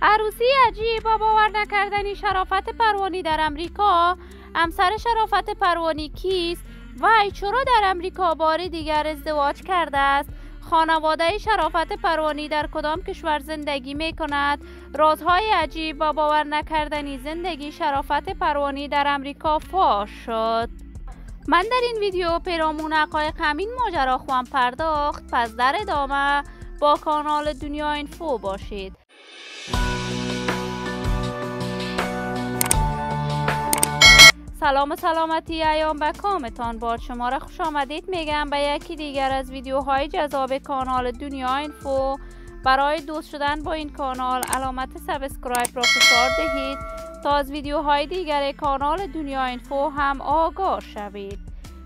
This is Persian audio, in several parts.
عروسی عجیب و باور نکردنی شرافت پروانی در امریکا. همسر شرافت پروانی کیست؟ وی چرا در امریکا بار دیگر ازدواج کرده است؟ خانواده شرافت پروانی در کدام کشور زندگی می کند؟ رازهای عجیب و باور نکردنی زندگی شرافت پروانی در امریکا فاش شد. من در این ویدیو پیرامون حقایق همین ماجرا خواهم پرداخت، پس در ادامه با کانال دنیا اینفو باشید. سلام و سلامتی ایام به کامتان باد. شما را خوش آمدید میگم به یکی دیگر از ویدیوهای جذاب کانال دنیا اینفو. برای دوست شدن با این کانال علامت سابسکرایب را فشار دهید تا از ویدیوهای دیگر کانال دنیا اینفو هم آگاه شوید.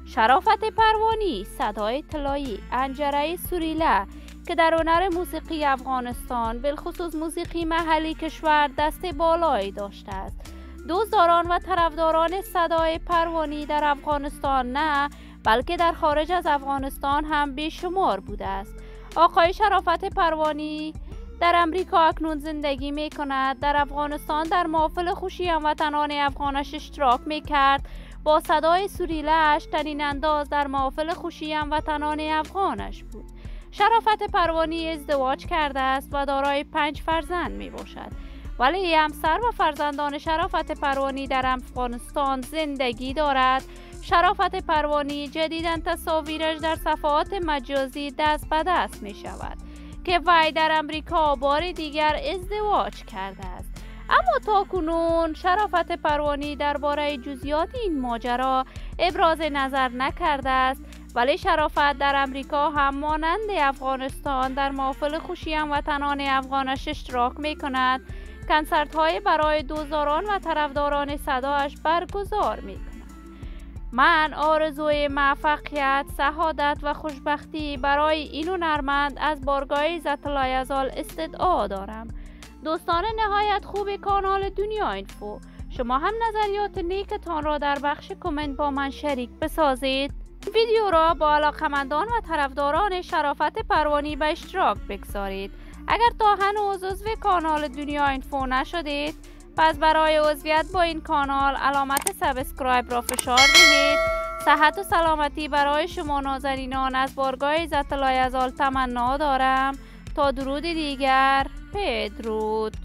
شرافت پروانی، صدای طلایی، انجره سوریله که در هنر موسیقی افغانستان بالخصوص موسیقی محلی کشور دست بالایی داشته است. دوستداران و طرفداران صدای پروانی در افغانستان نه بلکه در خارج از افغانستان هم بیشمار بوده است. آقای شرافت پروانی در امریکا اکنون زندگی می کند. در افغانستان در محافل خوشی هموطنان افغانش اشتراک می کرد. با صدای سوریله‌اش ترین انداز در محافل خوشی هموطنان افغانش بود. شرافت پروانی ازدواج کرده است و دارای 5 فرزند می باشد. ولی همسر و فرزندان شرافت پروانی در افغانستان زندگی دارد. شرافت پروانی جدیداً تصاویرش در صفحات مجازی دست به دست می شود که وی در امریکا بار دیگر ازدواج کرده است. اما تا کنون شرافت پروانی درباره جزئیات این ماجرا ابراز نظر نکرده است. ولی شرافت در امریکا هم مانند افغانستان در محافل خوشی هموطنان افغانش اشتراک می کند. کنسرت های برای دوستداران و طرفداران صدایش برگزار می کند. من آرزوی موفقیت، سعادت و خوشبختی برای این هنرمند از بارگاه عزت الله یزال استدعا دارم. دوستان نهایت خوب کانال دنیا اینفو، شما هم نظریات نیکتان را در بخش کامنت با من شریک بسازید. ویدیو را با علاقه‌مندان و طرفداران شرافت پروانی به اشتراک بگذارید. اگر تا هنوز عضو کانال دنیا اینفو نشدید پس برای عضویت با این کانال علامت سابسکرایب را فشار دهید. صحت و سلامتی برای شما نازنینان از بارگاه عزت الله یزال تمنا دارم. تا درود دیگر، بدرود.